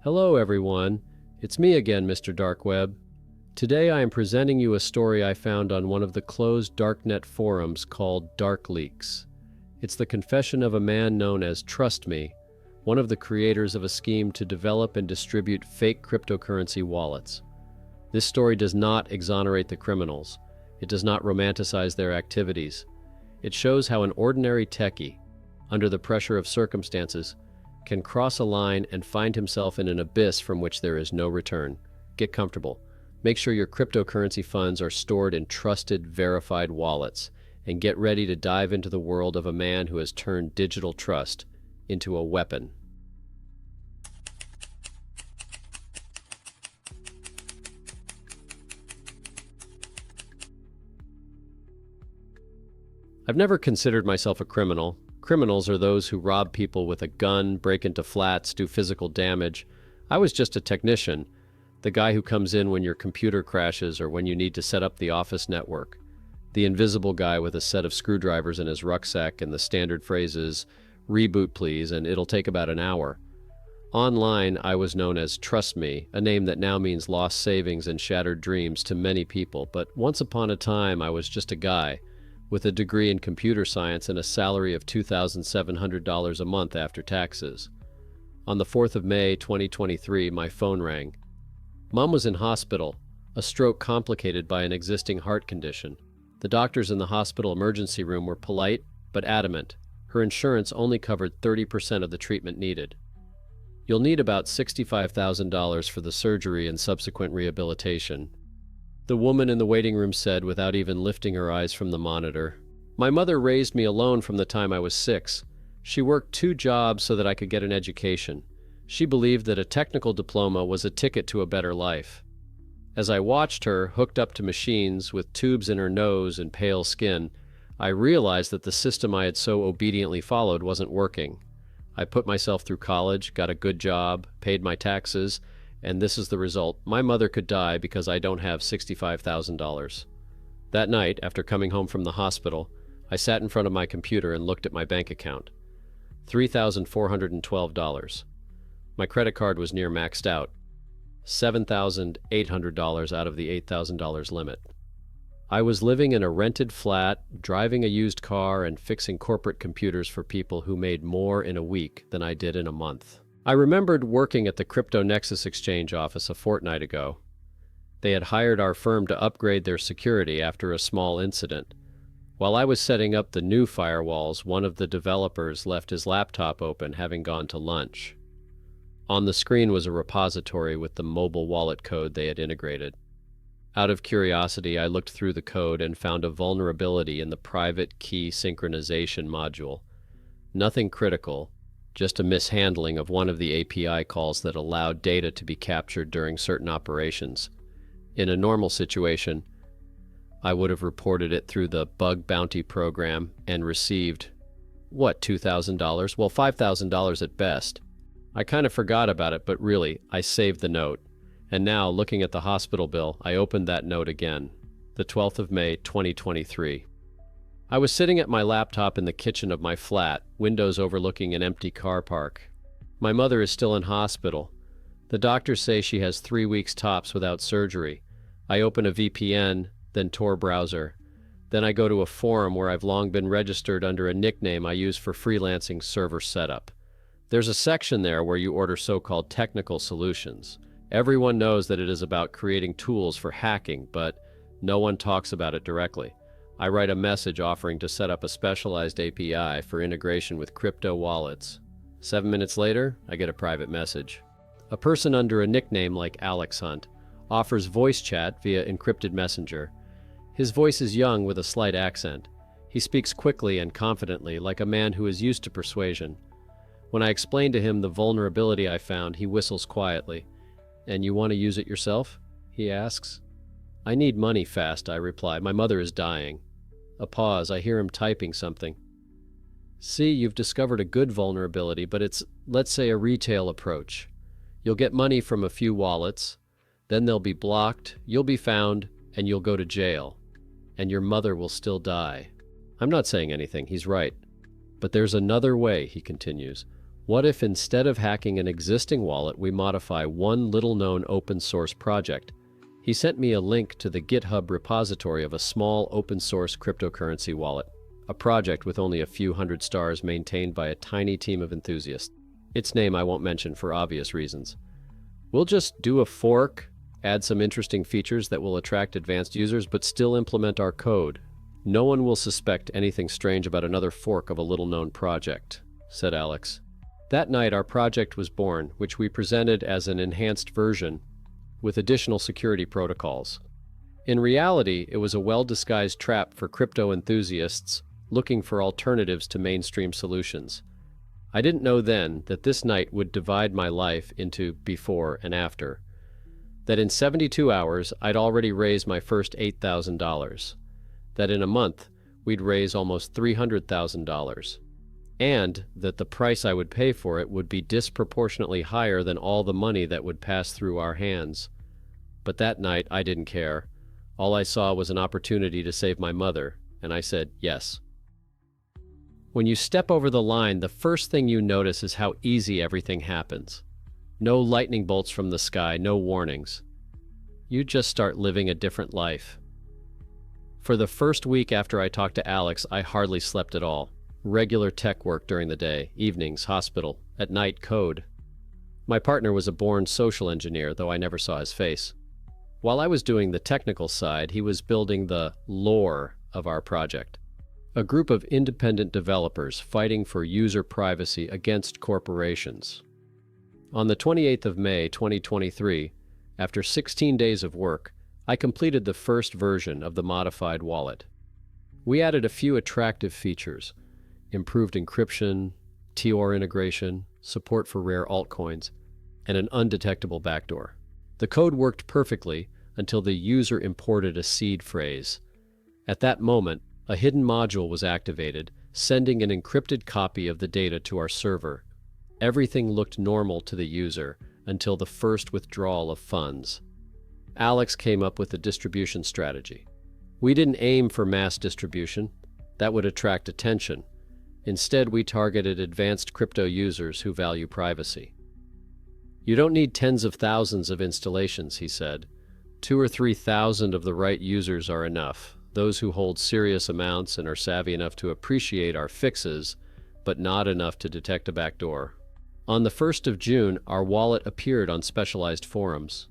Hello everyone, it's me again, Mr. Dark Web. Today I am presenting you a story I found on one of the closed Darknet forums called Dark Leaks. It's the confession of a man known as Trust Me, one of the creators of a scheme to develop and distribute fake cryptocurrency wallets. This story does not exonerate the criminals. It does not romanticize their activities. It shows how an ordinary techie, under the pressure of circumstances, can cross a line and find himself in an abyss from which there is no return. Get comfortable. Make sure your cryptocurrency funds are stored in trusted, verified wallets, and get ready to dive into the world of a man who has turned digital trust into a weapon. I've never considered myself a criminal. Criminals are those who rob people with a gun, break into flats, do physical damage. I was just a technician, the guy who comes in when your computer crashes or when you need to set up the office network. The invisible guy with a set of screwdrivers in his rucksack and the standard phrases, "Reboot please, and it'll take about an hour." Online, I was known as Trust Me, a name that now means lost savings and shattered dreams to many people, but once upon a time I was just a guy with a degree in computer science and a salary of $2,700 a month after taxes. On the 4th of May, 2023, my phone rang. Mom was in hospital, a stroke complicated by an existing heart condition. The doctors in the hospital emergency room were polite, but adamant. Her insurance only covered 30% of the treatment needed. You'll need about $65,000 for the surgery and subsequent rehabilitation, the woman in the waiting room said without even lifting her eyes from the monitor. My mother raised me alone from the time I was 6. She worked 2 jobs so that I could get an education. She believed that a technical diploma was a ticket to a better life. As I watched her, hooked up to machines with tubes in her nose and pale skin, I realized that the system I had so obediently followed wasn't working. I put myself through college, got a good job, paid my taxes, and this is the result. My mother could die because I don't have $65,000. That night, after coming home from the hospital, I sat in front of my computer and looked at my bank account. $3,412. My credit card was near maxed out. $7,800 out of the $8,000 limit. I was living in a rented flat, driving a used car, and fixing corporate computers for people who made more in a week than I did in a month. I remembered working at the Crypto Nexus exchange office a fortnight ago. They had hired our firm to upgrade their security after a small incident. While I was setting up the new firewalls, one of the developers left his laptop open, having gone to lunch. On the screen was a repository with the mobile wallet code they had integrated. Out of curiosity, I looked through the code and found a vulnerability in the private key synchronization module. Nothing critical, just a mishandling of one of the API calls that allowed data to be captured during certain operations. In a normal situation, I would have reported it through the bug bounty program and received, $2,000? Well, $5,000 at best. I kind of forgot about it, but really, I saved the note. And now, looking at the hospital bill, I opened that note again. The 12th of May, 2023. I was sitting at my laptop in the kitchen of my flat, windows overlooking an empty car park. My mother is still in hospital. The doctors say she has 3 weeks tops without surgery. I open a VPN, then Tor browser. Then I go to a forum where I've long been registered under a nickname I use for freelancing server setup. There's a section there where you order so-called technical solutions. Everyone knows that it is about creating tools for hacking, but no one talks about it directly. I write a message offering to set up a specialized API for integration with crypto wallets. 7 minutes later, I get a private message. A person under a nickname like Alex Hunt offers voice chat via encrypted messenger. His voice is young with a slight accent. He speaks quickly and confidently, like a man who is used to persuasion. When I explain to him the vulnerability I found, he whistles quietly. "And you want to use it yourself?" he asks. "I need money fast," I reply. "My mother is dying." A pause. I hear him typing something. "See, you've discovered a good vulnerability, but it's, let's say, a retail approach. You'll get money from a few wallets, then they'll be blocked, you'll be found, and you'll go to jail. And your mother will still die." I'm not saying anything. He's right. "But there's another way," he continues. What if instead of hacking an existing wallet, we modify one little-known open-source project? He sent me a link to the GitHub repository of a small open-source cryptocurrency wallet, a project with only a few hundred stars maintained by a tiny team of enthusiasts. Its name I won't mention for obvious reasons. We'll just do a fork, add some interesting features that will attract advanced users, but still implement our code. No one will suspect anything strange about another fork of a little-known project, said Alex. That night, our project was born, which we presented as an enhanced version with additional security protocols. In reality, it was a well-disguised trap for crypto enthusiasts looking for alternatives to mainstream solutions. I didn't know then that this night would divide my life into before and after. That in 72 hours, I'd already raised my first $8,000. That in a month, we'd raise almost $300,000. And that the price I would pay for it would be disproportionately higher than all the money that would pass through our hands. But that night, I didn't care. All I saw was an opportunity to save my mother, and I said yes. When you step over the line, the first thing you notice is how easy everything happens. No lightning bolts from the sky, no warnings. You just start living a different life. For the first week after I talked to Alex, I hardly slept at all. Regular tech work during the day, evenings, hospital, at night, code. My partner was a born social engineer, though I never saw his face. While I was doing the technical side, he was building the lore of our project. A group of independent developers fighting for user privacy against corporations. On the 28th of May, 2023, after 16 days of work, I completed the first version of the modified wallet. We added a few attractive features: improved encryption, TOR integration, support for rare altcoins, and an undetectable backdoor. The code worked perfectly until the user imported a seed phrase. At that moment, a hidden module was activated, sending an encrypted copy of the data to our server. Everything looked normal to the user until the first withdrawal of funds. Alex came up with a distribution strategy. We didn't aim for mass distribution. That would attract attention. Instead, we targeted advanced crypto users who value privacy. You don't need tens of thousands of installations, he said. 2,000 or 3,000 of the right users are enough. Those who hold serious amounts and are savvy enough to appreciate our fixes, but not enough to detect a backdoor. On the 1st of June, our wallet appeared on specialized forums.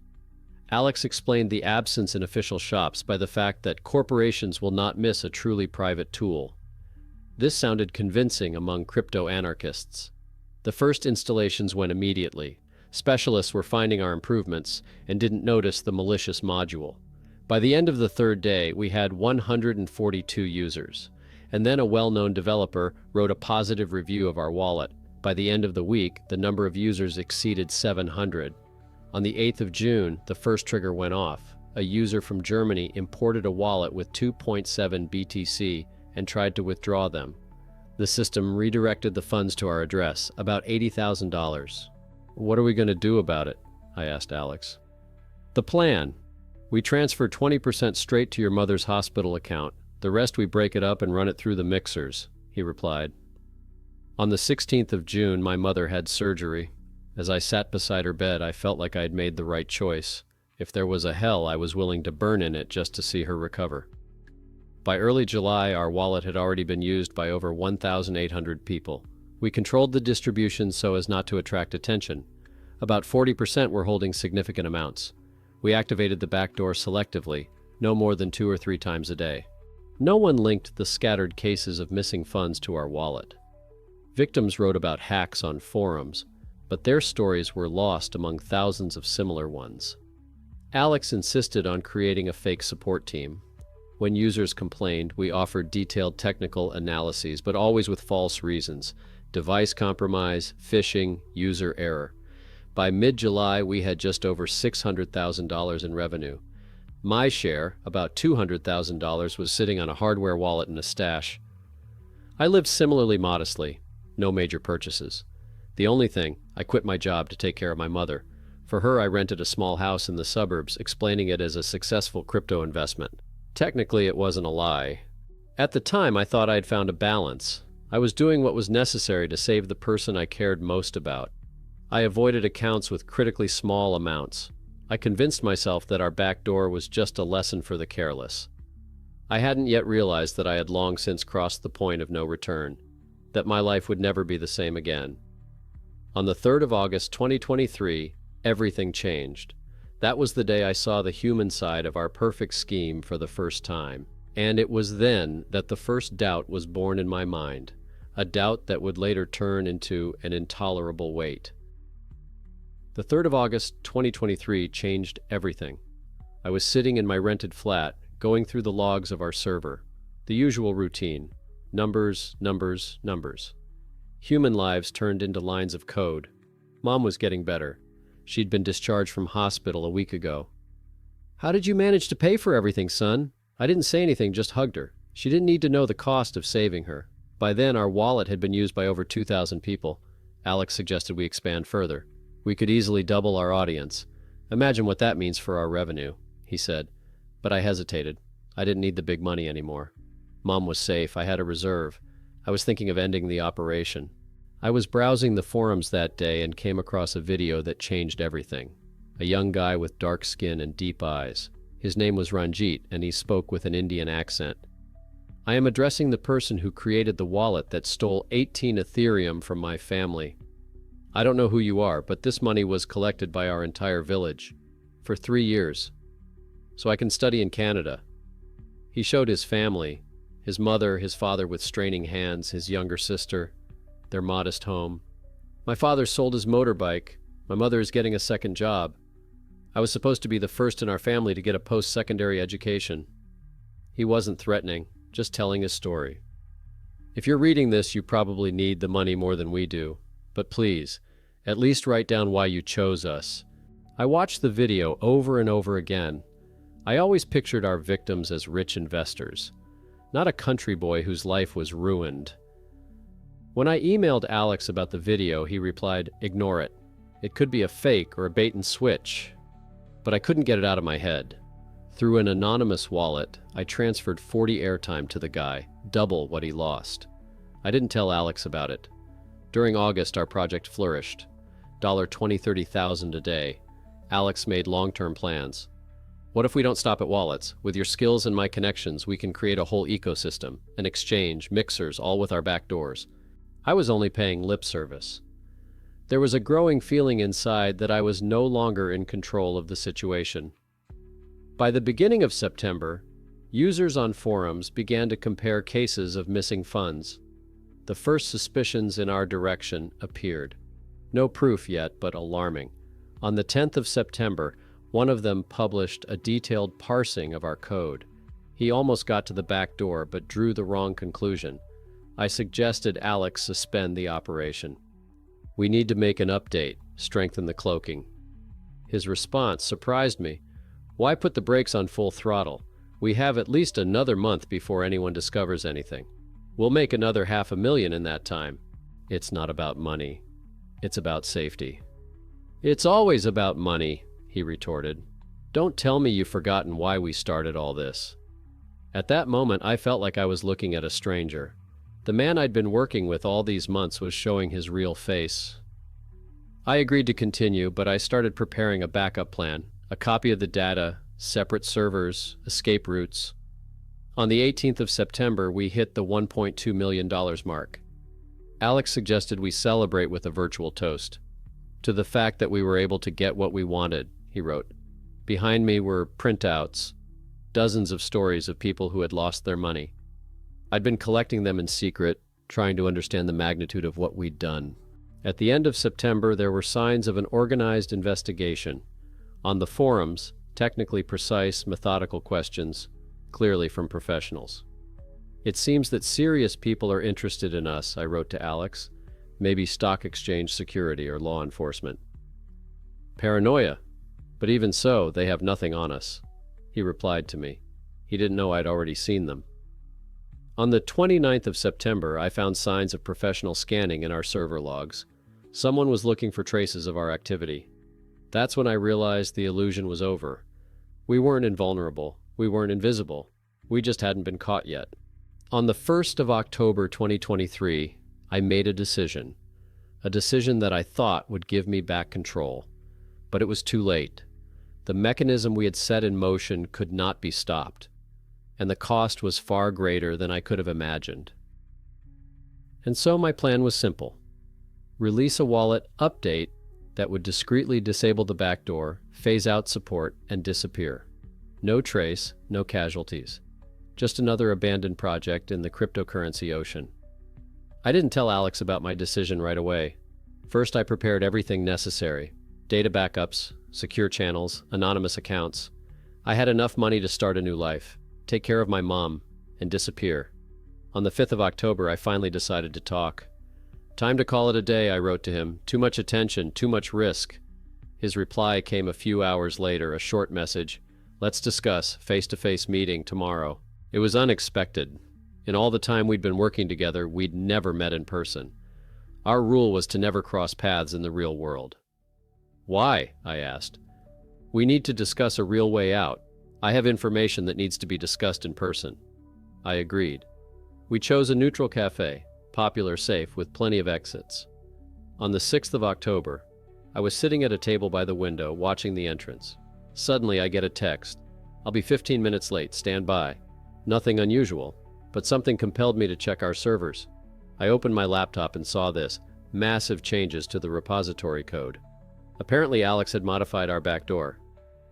Alex explained the absence in official shops by the fact that corporations will not miss a truly private tool. This sounded convincing among crypto anarchists. The first installations went immediately. Specialists were finding our improvements and didn't notice the malicious module. By the end of the third day, we had 142 users, and then a well-known developer wrote a positive review of our wallet. By the end of the week, the number of users exceeded 700. On the 8th of June, the first trigger went off. A user from Germany imported a wallet with 2.7 BTC and tried to withdraw them. The system redirected the funds to our address, about $80,000. What are we going to do about it? I asked Alex. The plan. We transfer 20% straight to your mother's hospital account. The rest we break it up and run it through the mixers, he replied. On the 16th of June, my mother had surgery. As I sat beside her bed, I felt like I had made the right choice. If there was a hell, I was willing to burn in it just to see her recover. By early July, our wallet had already been used by over 1,800 people. We controlled the distribution so as not to attract attention. About 40% were holding significant amounts. We activated the backdoor selectively, no more than 2 or 3 times a day. No one linked the scattered cases of missing funds to our wallet. Victims wrote about hacks on forums, but their stories were lost among thousands of similar ones. Alex insisted on creating a fake support team. When users complained, we offered detailed technical analyses, but always with false reasons: device compromise, phishing, user error. By mid-July, we had just over $600,000 in revenue. My share, about $200,000, was sitting on a hardware wallet in a stash. I lived similarly modestly, no major purchases. The only thing, I quit my job to take care of my mother. For her, I rented a small house in the suburbs, explaining it as a successful crypto investment. Technically, it wasn't a lie. At the time, I thought I had found a balance. I was doing what was necessary to save the person I cared most about. I avoided accounts with critically small amounts. I convinced myself that our back door was just a lesson for the careless. I hadn't yet realized that I had long since crossed the point of no return, that my life would never be the same again. On the 3rd of August 2023, everything changed. That was the day I saw the human side of our perfect scheme for the first time. And it was then that the first doubt was born in my mind, a doubt that would later turn into an intolerable weight. The 3rd of August 2023 changed everything. I was sitting in my rented flat, going through the logs of our server. The usual routine. Numbers, numbers, numbers. Human lives turned into lines of code. Mom was getting better. She'd been discharged from hospital a week ago. "How did you manage to pay for everything, son?" I didn't say anything, just hugged her. She didn't need to know the cost of saving her. By then, our wallet had been used by over 2,000 people. Alex suggested we expand further. We could easily double our audience. "Imagine what that means for our revenue," he said. But I hesitated. I didn't need the big money anymore. Mom was safe. I had a reserve. I was thinking of ending the operation. I was browsing the forums that day and came across a video that changed everything. A young guy with dark skin and deep eyes. His name was Ranjit, and he spoke with an Indian accent. "I am addressing the person who created the wallet that stole 18 Ethereum from my family. I don't know who you are, but this money was collected by our entire village for 3 years, so I can study in Canada." He showed his family, his mother, his father with straining hands, his younger sister, their modest home. "My father sold his motorbike. My mother is getting a second job. I was supposed to be the first in our family to get a post-secondary education." He wasn't threatening, just telling his story. If you're reading this, you probably need the money more than we do. But please, at least write down why you chose us. I watched the video over and over again. I always pictured our victims as rich investors, not a country boy whose life was ruined. When I emailed Alex about the video, he replied, "Ignore it. It could be a fake or a bait and switch." But I couldn't get it out of my head. Through an anonymous wallet, I transferred 40 airtime to the guy, double what he lost. I didn't tell Alex about it. During August, our project flourished. $20,000, $30,000 a day. Alex made long-term plans. "What if we don't stop at wallets? With your skills and my connections, we can create a whole ecosystem, an exchange, mixers, all with our back doors." I was only paying lip service. There was a growing feeling inside that I was no longer in control of the situation. By the beginning of September, users on forums began to compare cases of missing funds. The first suspicions in our direction appeared. No proof yet, but alarming. On the 10th of September, one of them published a detailed parsing of our code. He almost got to the back door, but drew the wrong conclusion. I suggested Alex suspend the operation. "We need to make an update, strengthen the cloaking." His response surprised me. "Why put the brakes on full throttle? We have at least another month before anyone discovers anything. We'll make another $500,000 in that time." "It's not about money. It's about safety." "It's always about money," he retorted. "Don't tell me you've forgotten why we started all this." At that moment, I felt like I was looking at a stranger. The man I'd been working with all these months was showing his real face. I agreed to continue, but I started preparing a backup plan, a copy of the data, separate servers, escape routes. On the 18th of September, we hit the $1.2 million mark. Alex suggested we celebrate with a virtual toast. "To the fact that we were able to get what we wanted," he wrote. Behind me were printouts, dozens of stories of people who had lost their money. I'd been collecting them in secret, trying to understand the magnitude of what we'd done. At the end of September, there were signs of an organized investigation. On the forums, technically precise, methodical questions, clearly from professionals. "It seems that serious people are interested in us," I wrote to Alex. "Maybe stock exchange security or law enforcement." "Paranoia. But even so, they have nothing on us," he replied to me. He didn't know I'd already seen them. On the 29th of September, I found signs of professional scanning in our server logs. Someone was looking for traces of our activity. That's when I realized the illusion was over. We weren't invulnerable. We weren't invisible. We just hadn't been caught yet. On the 1st of October 2023, I made a decision that I thought would give me back control. But it was too late. The mechanism we had set in motion could not be stopped, and the cost was far greater than I could have imagined. And so my plan was simple. Release a wallet update that would discreetly disable the backdoor, phase out support, and disappear. No trace, no casualties. Just another abandoned project in the cryptocurrency ocean. I didn't tell Alex about my decision right away. First, I prepared everything necessary. Data backups, secure channels, anonymous accounts. I had enough money to start a new life, take care of my mom, and disappear. On the 5th of October, I finally decided to talk. "Time to call it a day," I wrote to him. "Too much attention, too much risk." His reply came a few hours later, a short message. "Let's discuss, face-to-face meeting tomorrow." It was unexpected. In all the time we'd been working together, we'd never met in person. Our rule was to never cross paths in the real world. "Why?" I asked. "We need to discuss a real way out. I have information that needs to be discussed in person." I agreed. We chose a neutral cafe, popular, safe, with plenty of exits. On the 6th of October, I was sitting at a table by the window, watching the entrance. Suddenly, I get a text. "I'll be 15 minutes late, stand by." Nothing unusual, but something compelled me to check our servers. I opened my laptop and saw this: massive changes to the repository code. Apparently, Alex had modified our backdoor.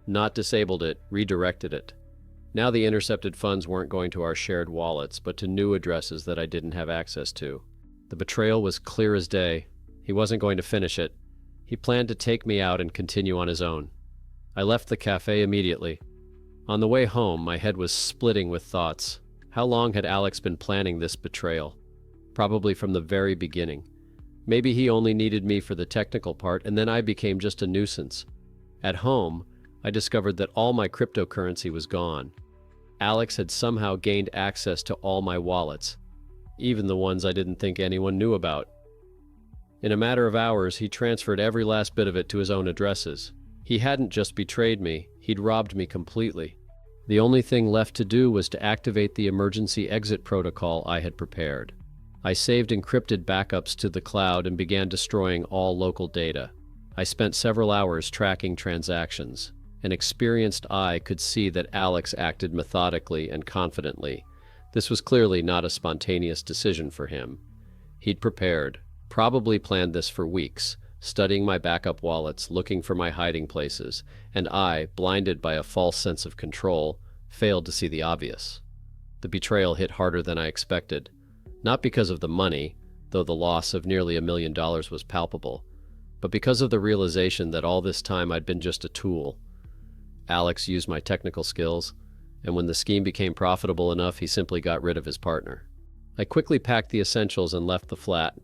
Not disabled it, redirected it. Now the intercepted funds weren't going to our shared wallets, but to new addresses that I didn't have access to. The betrayal was clear as day. He wasn't going to finish it. He planned to take me out and continue on his own. I left the cafe immediately. On the way home, my head was splitting with thoughts. How long had Alex been planning this betrayal? Probably from the very beginning. Maybe he only needed me for the technical part, and then I became just a nuisance. At home, I discovered that all my cryptocurrency was gone. Alex had somehow gained access to all my wallets, even the ones I didn't think anyone knew about. In a matter of hours, he transferred every last bit of it to his own addresses. He hadn't just betrayed me, he'd robbed me completely. The only thing left to do was to activate the emergency exit protocol I had prepared. I saved encrypted backups to the cloud and began destroying all local data. I spent several hours tracking transactions. An experienced eye could see that Alex acted methodically and confidently. This was clearly not a spontaneous decision for him. He'd prepared, probably planned this for weeks, studying my backup wallets, looking for my hiding places, and I, blinded by a false sense of control, failed to see the obvious. The betrayal hit harder than I expected. Not because of the money, though the loss of nearly $1 million was palpable, but because of the realization that all this time I'd been just a tool. Alex used my technical skills, and when the scheme became profitable enough, he simply got rid of his partner. I quickly packed the essentials and left the flat.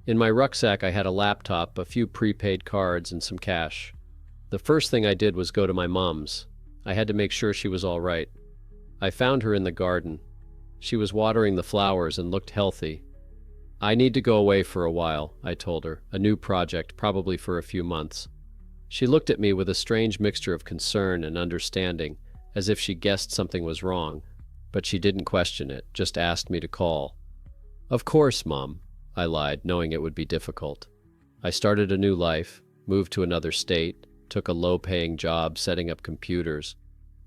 In my rucksack, I had a laptop, a few prepaid cards, and some cash. The first thing I did was go to my mom's. I had to make sure she was all right. I found her in the garden. She was watering the flowers and looked healthy. "I need to go away for a while," I told her, "a new project, probably for a few months." She looked at me with a strange mixture of concern and understanding, as if she guessed something was wrong. But she didn't question it, just asked me to call. "Of course, Mom," I lied, knowing it would be difficult. I started a new life, moved to another state, took a low-paying job setting up computers,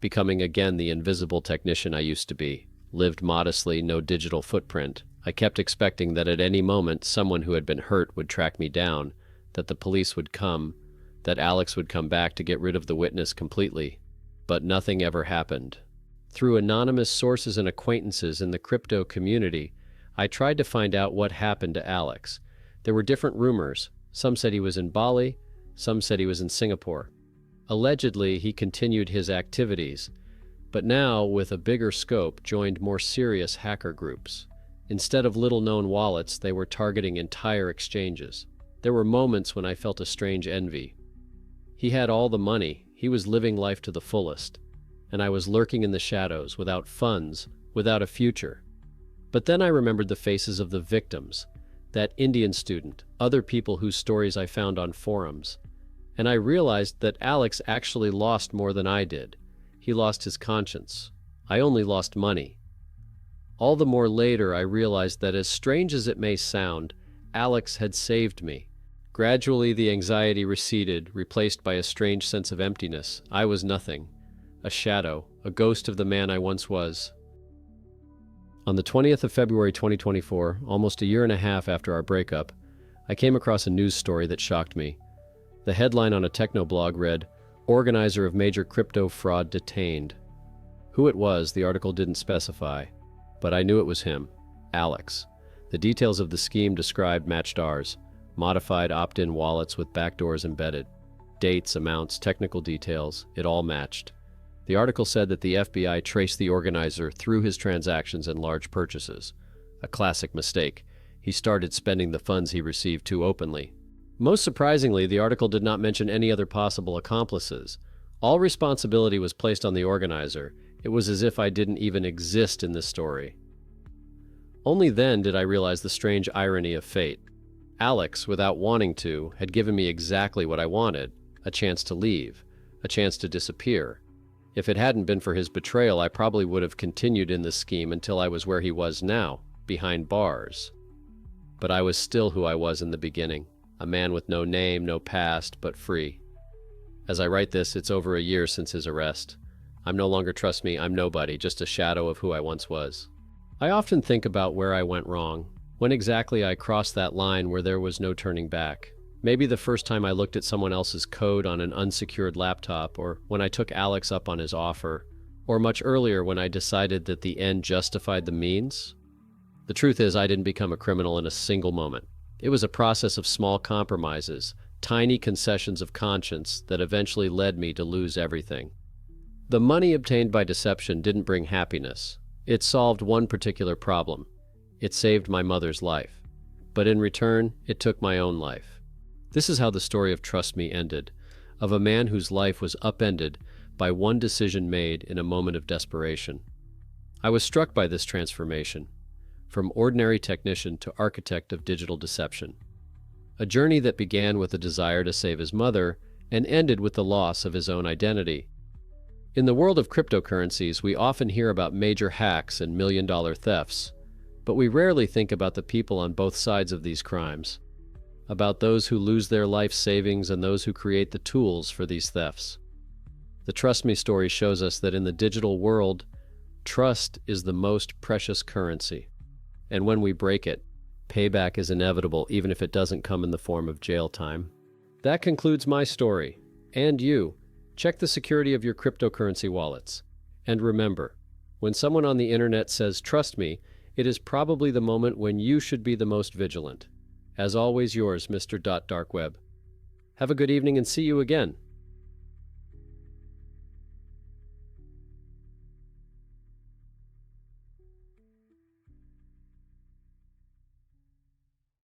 becoming again the invisible technician I used to be, lived modestly, no digital footprint. I kept expecting that at any moment someone who had been hurt would track me down, that the police would come, that Alex would come back to get rid of the witness completely. But nothing ever happened. Through anonymous sources and acquaintances in the crypto community, I tried to find out what happened to Alex. There were different rumors. Some said he was in Bali, some said he was in Singapore. Allegedly, he continued his activities, but now, with a bigger scope, joined more serious hacker groups. Instead of little-known wallets, they were targeting entire exchanges. There were moments when I felt a strange envy. He had all the money, he was living life to the fullest, and I was lurking in the shadows, without funds, without a future. But then I remembered the faces of the victims, that Indian student, other people whose stories I found on forums, and I realized that Alex actually lost more than I did. He lost his conscience. I only lost money. All the more later I realized that, as strange as it may sound, Alex had saved me. Gradually the anxiety receded, replaced by a strange sense of emptiness. I was nothing. A shadow, a ghost of the man I once was. On the 20th of February 2024, almost a year and a half after our breakup, I came across a news story that shocked me. The headline on a technoblog read, "Organizer of Major Crypto Fraud Detained." Who it was, the article didn't specify, but I knew it was him, Alex. The details of the scheme described matched ours: modified opt-in wallets with backdoors embedded. Dates, amounts, technical details, it all matched. The article said that the FBI traced the organizer through his transactions and large purchases. A classic mistake. He started spending the funds he received too openly. Most surprisingly, the article did not mention any other possible accomplices. All responsibility was placed on the organizer. It was as if I didn't even exist in this story. Only then did I realize the strange irony of fate. Alex, without wanting to, had given me exactly what I wanted: a chance to leave, a chance to disappear. If it hadn't been for his betrayal, I probably would have continued in this scheme until I was where he was now, behind bars. But I was still who I was in the beginning, a man with no name, no past, but free. As I write this, it's over a year since his arrest. I'm no longer, trust me, I'm nobody, just a shadow of who I once was. I often think about where I went wrong, when exactly I crossed that line where there was no turning back. Maybe the first time I looked at someone else's code on an unsecured laptop, or when I took Alex up on his offer, or much earlier when I decided that the end justified the means. The truth is, I didn't become a criminal in a single moment. It was a process of small compromises, tiny concessions of conscience that eventually led me to lose everything. The money obtained by deception didn't bring happiness. It solved one particular problem. It saved my mother's life. But in return, it took my own life. This is how the story of Trust Me ended, of a man whose life was upended by one decision made in a moment of desperation. I was struck by this transformation, from ordinary technician to architect of digital deception. A journey that began with a desire to save his mother and ended with the loss of his own identity. In the world of cryptocurrencies, we often hear about major hacks and million-dollar thefts, but we rarely think about the people on both sides of these crimes. About those who lose their life savings and those who create the tools for these thefts. The Trust Me story shows us that in the digital world, trust is the most precious currency. And when we break it, payback is inevitable, even if it doesn't come in the form of jail time. That concludes my story. And you. Check the security of your cryptocurrency wallets. And remember, when someone on the internet says, "Trust me," it is probably the moment when you should be the most vigilant. As always, yours, Mr. Darkweb. Have a good evening and see you again.